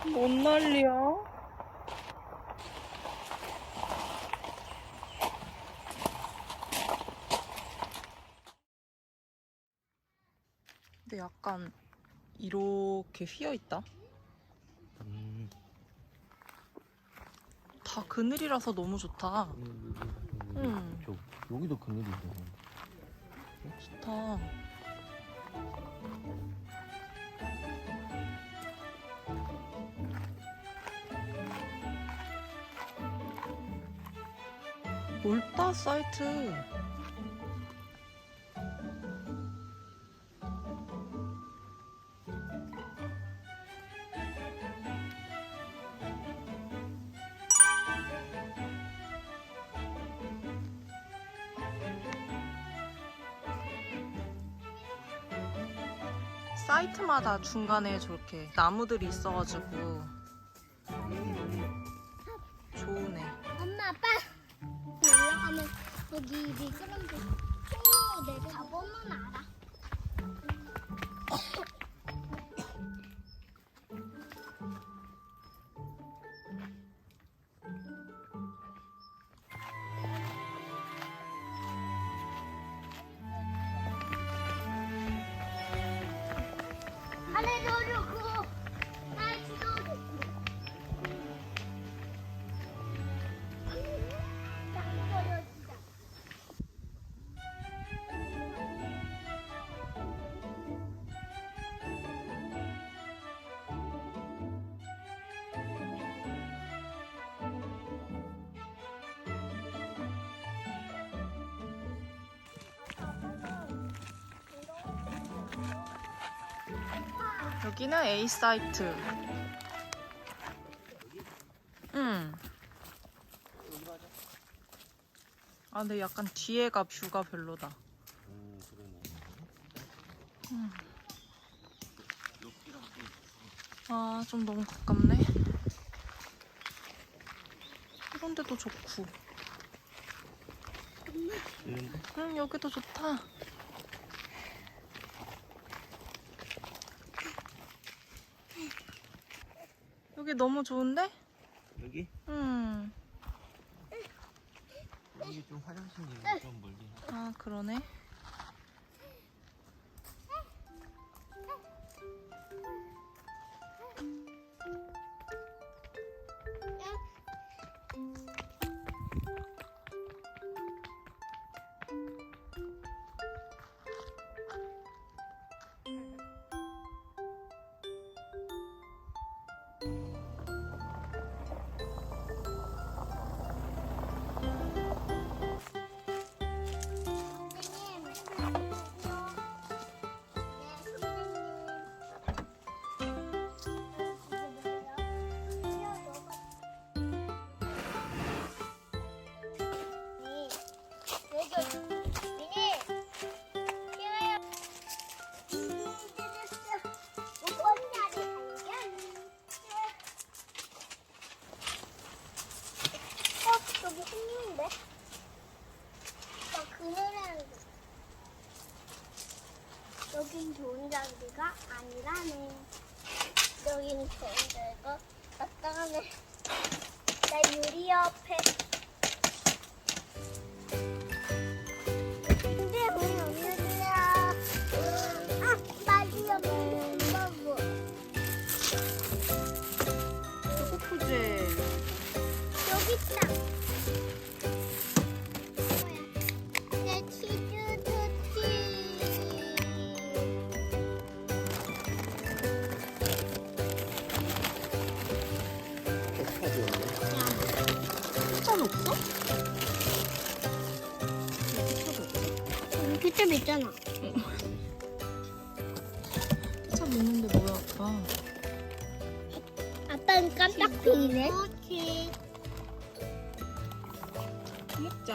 뭔 난리야? 근데 약간 이렇게 휘어있다. 다 그늘이라서 너무 좋다. 여기도 그늘이네. 좋다. 넓다 사이트. 사이트마다 중간에 저렇게 나무들이 있어가지고 좋으네. 엄마, 아빠. 올라가면 거기 미끄럼틀 통로 내려 가보면 알아. 아래 저려고 날씨도 좋고. 딱 떨어지자. 여기는 A 사이트. 응. 아, 근데 약간 뒤에가 뷰가 별로다. 그러네. 아, 좀 너무 가깝네. 이런 데도 좋고. 응, 여기도 좋다. 여기 너무 좋은데? 여기? 응. 여기 좀 화장실이 좀 멀리. 아, 그러네. 여기 생긴데? 나 그늘에 여긴 좋은 자리가 아니라네. 여긴 좋은 자리가 마땅하네. 나 유리 옆에. 근데 왜 없느냐? 아, 마리아 뭐? 배고프지? 여기 있다. 내 치즈 토치. 케첩 없어? 케첩 있잖아. 케첩 있는데 뭐야, 아빠? 아빠는 깜짝 피네. 먹자.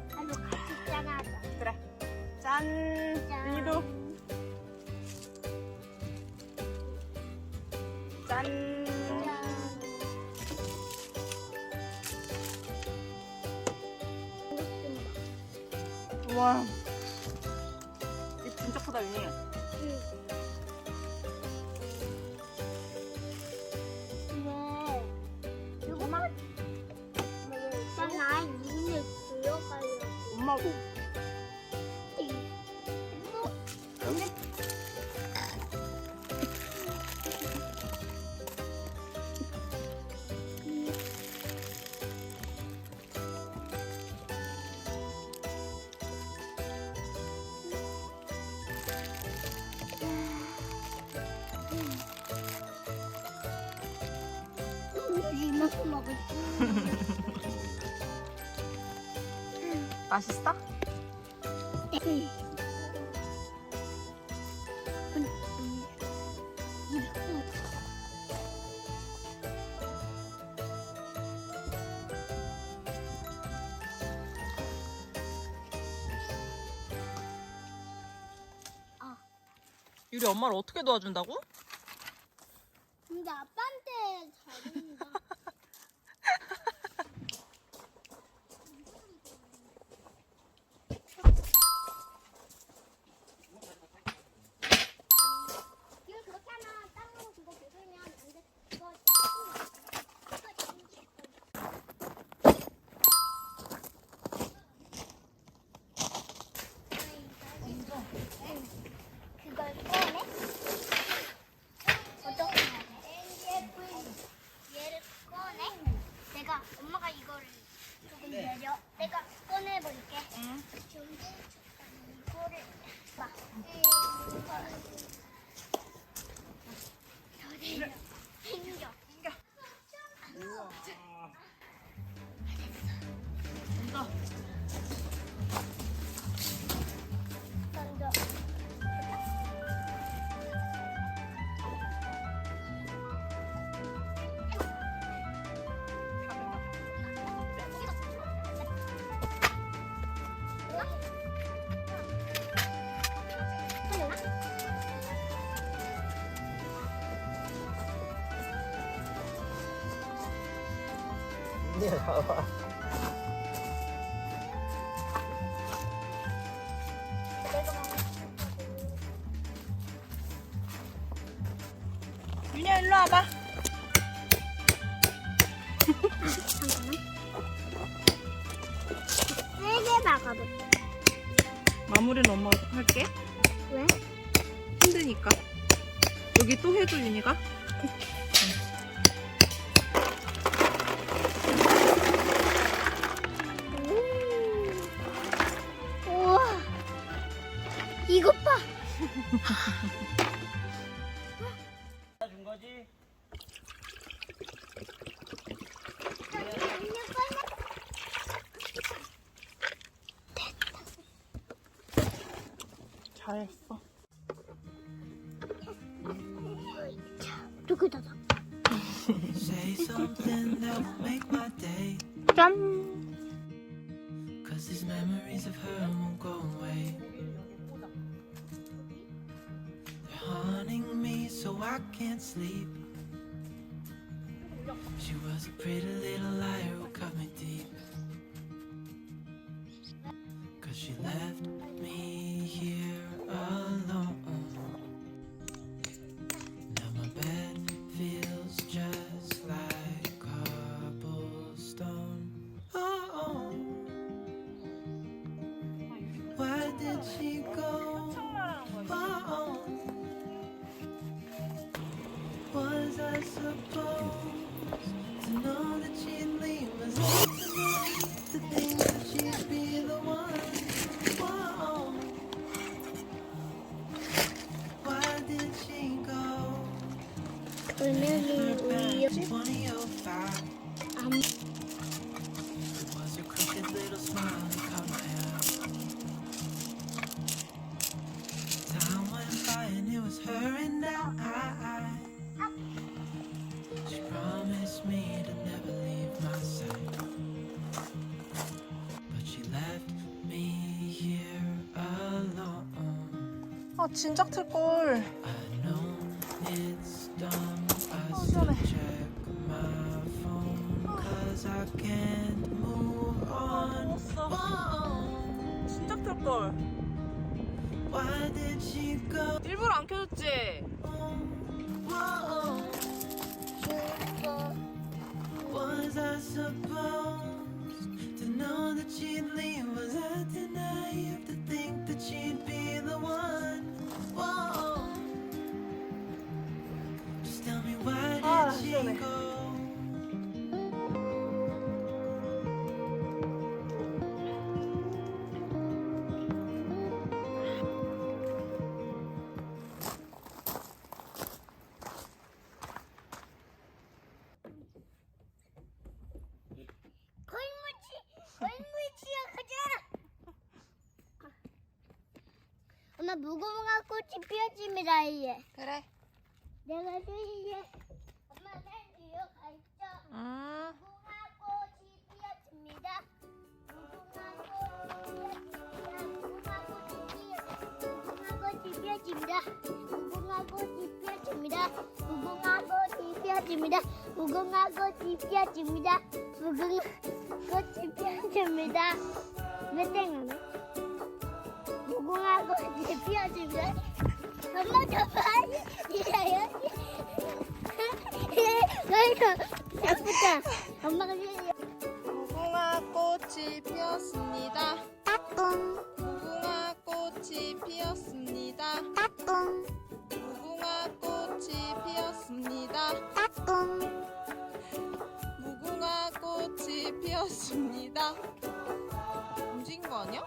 나도 같이 짠하자. 그래. 짠. 짠. 윤희도. 짠. 우와. 이 진짜 크다, 윤희. 엄마도. 이만큼 먹을 맛있어? 네. 유리 엄마를 어떻게 도와준다고? 근데 아빠한테 잘했는데. 이거 그렇게 하면 땅으로 그거 긁으면 안 돼. 이거 그걸 꺼내? 어떻게 해야 돼? 얘를 꺼내? 내가 엄마가 이거를 조금 내려. 내가 꺼내볼게. 응. 이거를 막. 더 내려. 당겨. 던져. 네, 봐봐. 윤희야 일로 와봐. 세게 박아볼게. 마무리는 엄마가 할게. 왜? 힘드니까. 여기 또 해줘 윤희가. 우와. 이것 봐. 준 거지? 잘했어. 누구다? Say something that will make my day. 짠. Cause these memories of her won't go away. They're haunting me so I can't sleep. She was a pretty little liar who cut me deep. Cause she left me here alone. Now my bed feels just like cobblestone. Oh, why did she go? Oh, was I supposed to know that she'd leave us? To think that she'd be the one. Whoa. Why did she go? 오늘은 우리 2005. 안 It was her crooked little smile that caught my eye. Time went by and it was her and I. She promised me to never leave my side. But she left me here alone. 아 진작 틀걸. I know it's dumb us Oh, to check my phone. Cause I can't move on. Whoa. 진작 틀걸. Why did she go? 일부러 안 켜줬지? Whoa. Was I supposed to know that she'd leave? Was I to 시원해. 거인물치야 가자. 엄마 무궁화 꽃이 피어집니다 이제. 그래. 내가 이제 엄마는 이어가 있죠. 응. 무궁화 꽃이 피었습니다. 무궁화 꽃이 피었습니다. 무궁화 꽃이 피었습니다. 무궁화 꽃이 피었습니다. 무궁화 꽃이 피었습니다. 무궁화 꽃이 피었습니다. 몇 땡하네? 무궁화 꽃이 피었습니다. 엄마 저 빨리 이래요. 여기서 예쁘다. 엄마가 이래요. 무궁화 꽃이 피었습니다. 따뚱 무궁화 꽃이 피었습니다. 따뚱 무궁화 꽃이 피었습니다. 따뚱. 무궁화 꽃이 피었습니다. 움직인 거 아니야?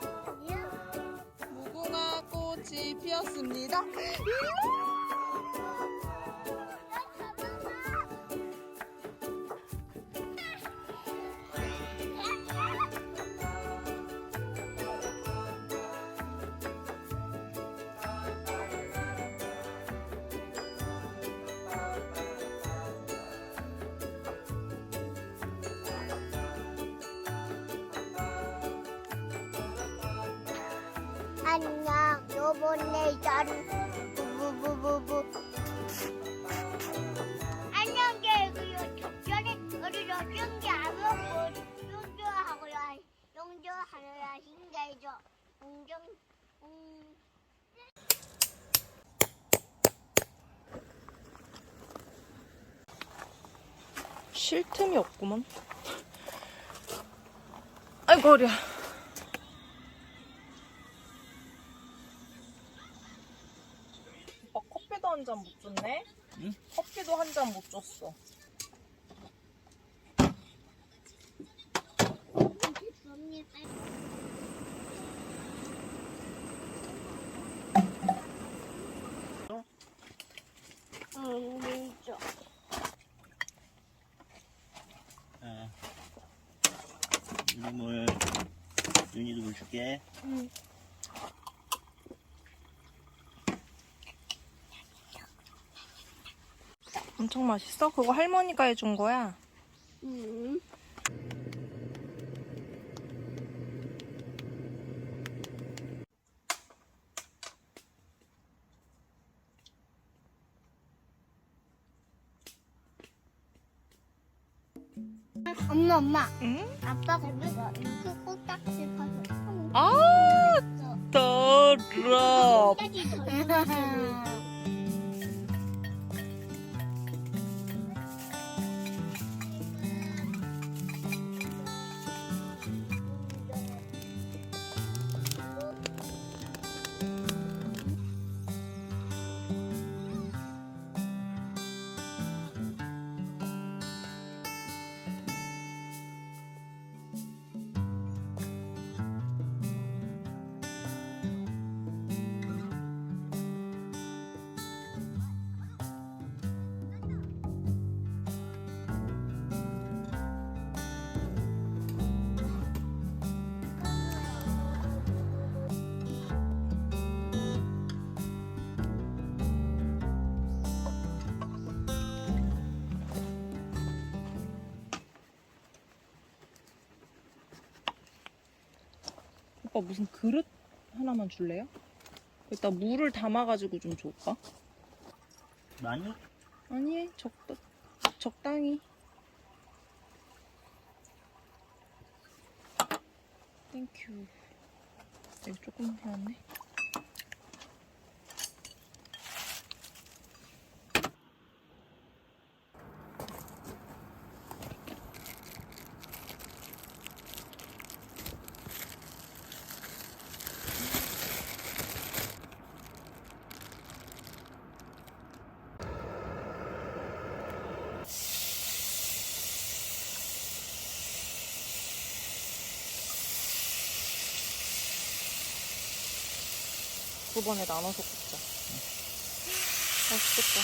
무궁화 꽃이 피었습니다. 안녕, 요번에 자리 부부부부부. 안녕, 개구요. 전에 우리 용기 안 먹고 용조하고요. 용조하느라 힘들죠. 쉴 틈이 없구먼. 아이고 허리야. 오빠 커피도 한 잔 못 줬네? 응? 커피도 한 잔 못 줬어. 밀죠. 아, 이물 윤희도 물 줄게. 엄청 맛있어? 그거 할머니가 해준 거야. 엄마. 응? 아빠가 이거 꼭딱지 파서. 아, 더럽. 꼭딱지 더. 오빠 무슨 그릇 하나만 줄래요? 여기다 물을 담아가지고 좀 줄까? 많이? 아니, 적당히. 땡큐. 이거 조금 해왔네. 두 번에 나눠서 굽자. 맛있겠다.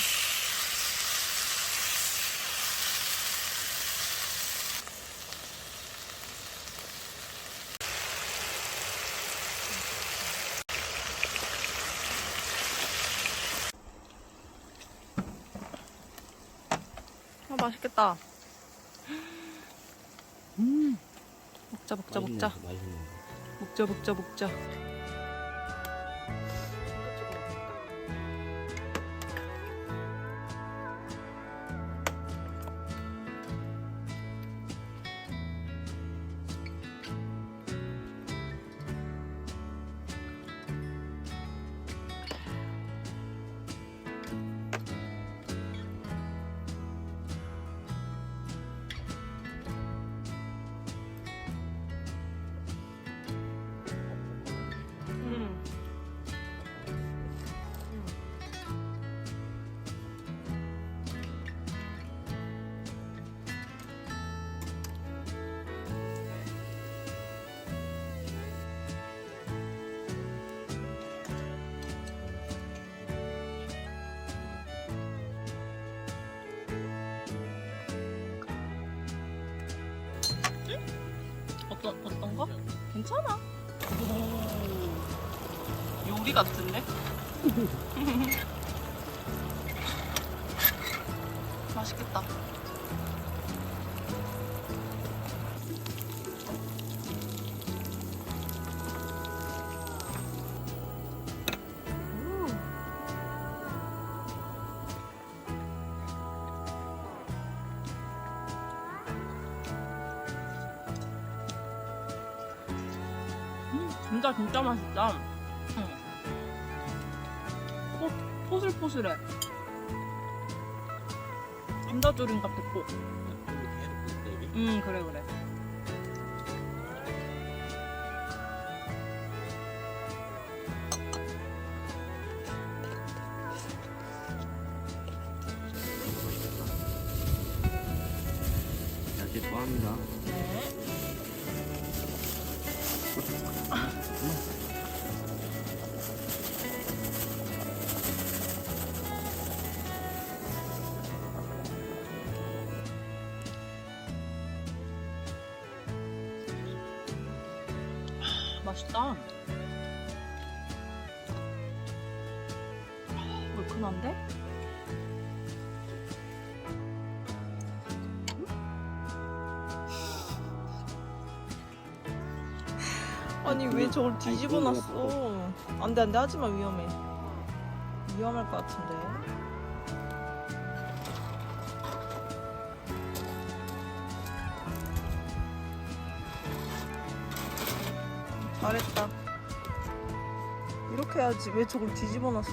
맛있겠다. 먹자. 맛있네. 먹자. 어떤 거? 괜찮아. 요리 같은데? 맛있겠다. 진짜 맛있다. 포슬포슬해. 감자조림 같았고. 그래. 야채 좋아합니다. 맛있다. 얼큰한데? 아니 왜 저걸 뒤집어 놨어? 안돼 하지마. 위험할 것 같은데. 잘했다. 이렇게 해야지. 왜 저걸 뒤집어 놨어?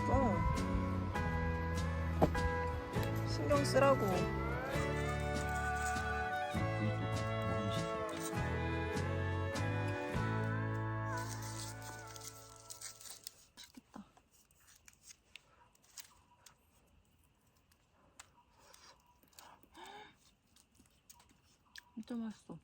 신경 쓰라고. 맛있겠다. 진짜 맛있어.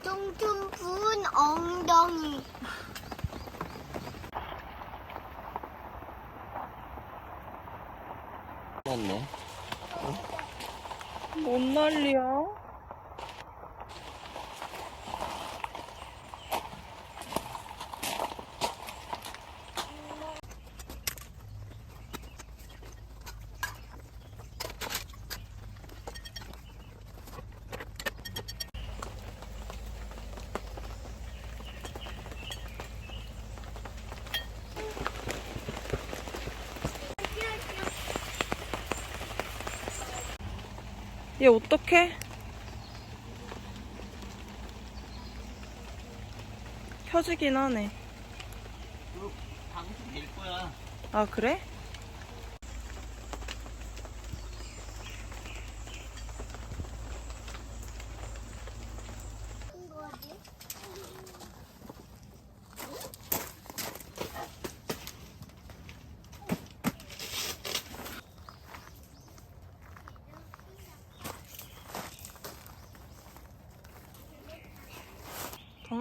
퉁퉁 부은 엉덩이. 맞네. 뭔 난리야? 얘 어떡해? 켜지긴 하네. 방수 될 거야. 아, 그래? 이거 어디?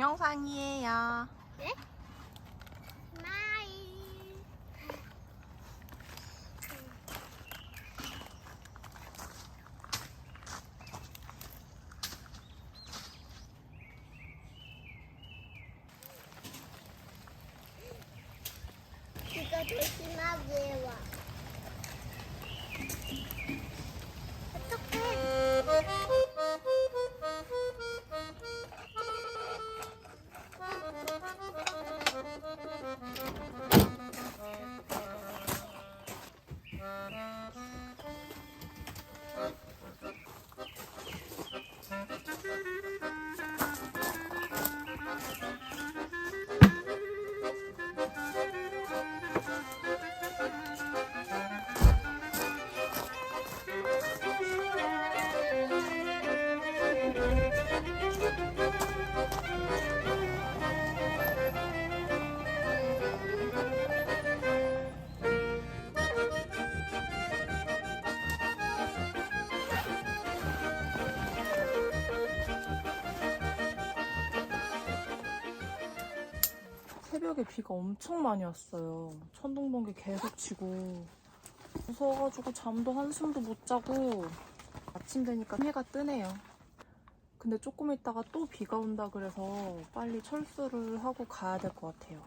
동영상이에요. 네? 스마일. 이거 조심하게 와. 새벽에 비가 엄청 많이 왔어요. 천둥번개 계속 치고 무서워가지고 잠도 한숨도 못 자고 아침 되니까 해가 뜨네요. 근데 조금 있다가 또 비가 온다 그래서 빨리 철수를 하고 가야 될 것 같아요.